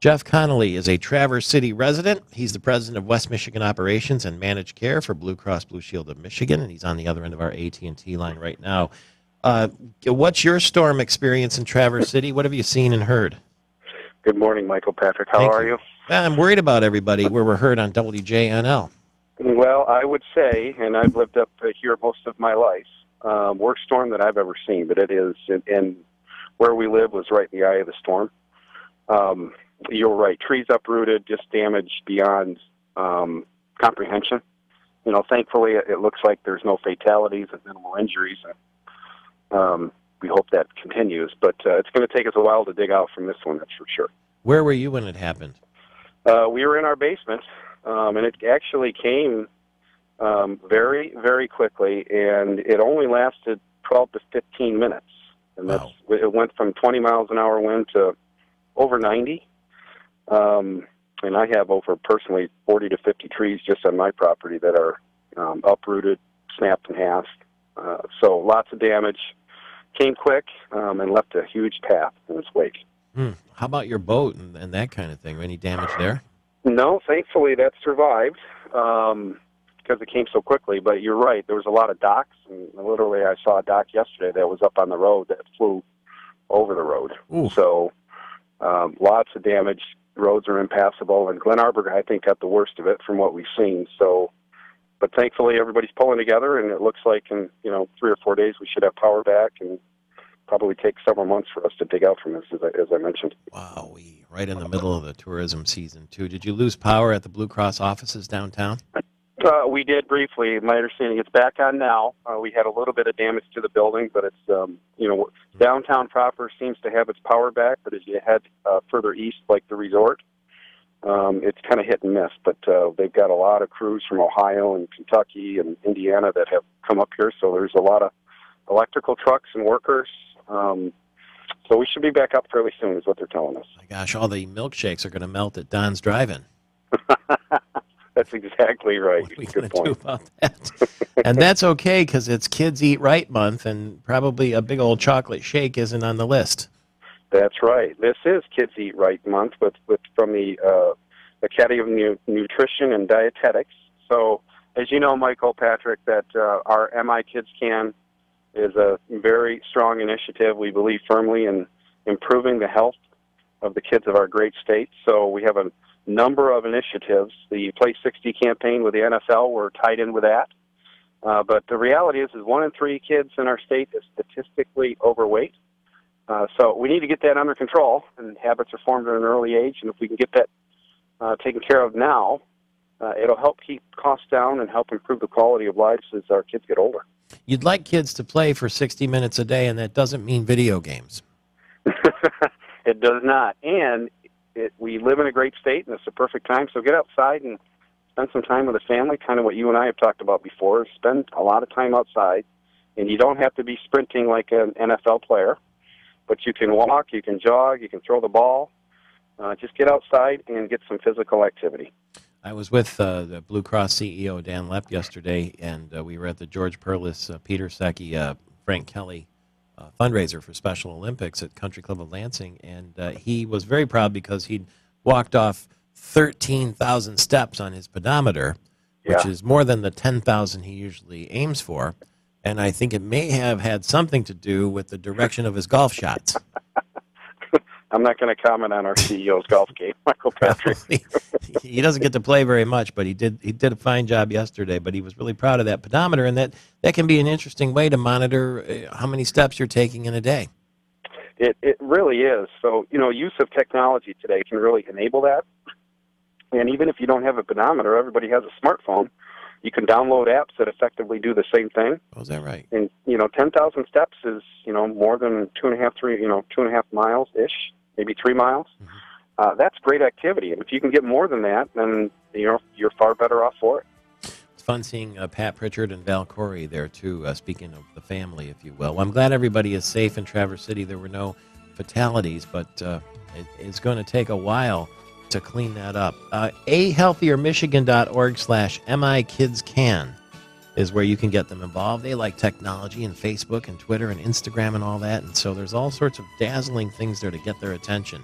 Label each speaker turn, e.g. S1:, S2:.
S1: Jeff Connolly is a Traverse City resident. He's the president of West Michigan Operations and Managed Care for Blue Cross Blue Shield of Michigan, and he's on the other end of our AT&T line right now. What's your storm experience in Traverse City? What have you seen and heard?
S2: Good morning, Michael Patrick. How are you?
S1: I'm worried about everybody where we're heard on WJNL.
S2: Well, I would say, and I've lived up here most of my life, worst storm that I've ever seen, but it is, and where we live was right in the eye of the storm. You're right, trees uprooted, just damaged beyond comprehension. You know, thankfully, it looks like there's no fatalities and minimal injuries. We hope that continues, but it's going to take us a while to dig out from this one, that's for sure.
S1: Where were you when it happened?
S2: We were in our basement, and it actually came very, very quickly, and it only lasted 12 to 15 minutes. And
S1: Wow.
S2: It went from 20 miles an hour wind to over 90. And I have over, personally, 40 to 50 trees just on my property that are uprooted, snapped in half. So lots of damage. Came quick and left a huge path in its wake.
S1: How about your boat and that kind of thing? Any damage there?
S2: No, thankfully that survived because it came so quickly. But you're right, there was a lot of docks. And literally I saw a dock yesterday that was up on the road that flew over the road.
S1: Ooh.
S2: So lots of damage. Roads are impassable. And Glen Arbor, I think, got the worst of it from what we've seen. So, but thankfully everybody's pulling together, and it looks like in 3 or 4 days we should have power back, and probably take several months for us to dig out from this, as I mentioned.
S1: Wow, right in the middle of the tourism season, too. Did you lose power at the Blue Cross offices downtown?
S2: We did briefly. My understanding it's back on now. We had a little bit of damage to the building, but it's, downtown proper seems to have its power back, but as you head further east, like the resort, it's kind of hit and miss. But they've got a lot of crews from Ohio and Kentucky and Indiana that have come up here, so there's a lot of electrical trucks and workers. So we should be back up fairly soon is what they're telling us.
S1: My gosh, all the milkshakes are going to melt at Don's Drive-In.
S2: That's exactly right.
S1: What are we going to do about that? And that's okay because it's Kids Eat Right Month, and probably a big old chocolate shake isn't on the list.
S2: That's right. This is Kids Eat Right Month from the Academy of Nutrition and Dietetics. So, as you know, Michael Patrick, that our MI Kids Can is a very strong initiative. We believe firmly in improving the health of the kids of our great state. So we have a number of initiatives. The Play 60 campaign with the NFL, we're tied in with that. But the reality is 1 in 3 kids in our state is statistically overweight. So we need to get that under control, and habits are formed at an early age. And if we can get that taken care of now, it'll help keep costs down and help improve the quality of lives as our kids get older.
S1: You'd like kids to play for 60 minutes a day, and that doesn't mean video games.
S2: It does not. And we live in a great state, and it's a perfect time. So get outside and spend some time with the family, kind of what you and I have talked about before. Spend a lot of time outside, and you don't have to be sprinting like an NFL player, but you can walk, you can jog, you can throw the ball. Just get outside and get some physical activity.
S1: I was with the Blue Cross CEO, Dan Lepp, yesterday, and we were at the George Perlis, Peter Secchi, Frank Kelly fundraiser for Special Olympics at Country Club of Lansing, and he was very proud because he'd walked off 13,000 steps on his pedometer, which is more than the 10,000 he usually aims for, and I think it may have had something to do with the direction of his golf shots.
S2: I'm not going to comment on our CEO's golf game, Michael Patrick.
S1: He doesn't get to play very much, but he did a fine job yesterday. But he was really proud of that pedometer, and that can be an interesting way to monitor how many steps you're taking in a day.
S2: It really is. So, use of technology today can really enable that. And even if you don't have a pedometer, everybody has a smartphone. You can download apps that effectively do the same thing.
S1: Oh, is that right?
S2: And 10,000 steps is more than 2.5 miles-ish. Maybe 3 miles. Mm-hmm. That's great activity. And if you can get more than that, then you're far better off for it.
S1: It's fun seeing Pat Pritchard and Val Corey there, too, speaking of the family, if you will. Well, I'm glad everybody is safe in Traverse City. There were no fatalities, but it's going to take a while to clean that up. ahealthiermichigan.org/MIKidsCan is where you can get them involved. They like technology and Facebook and Twitter and Instagram and all that, and so there's all sorts of dazzling things there to get their attention.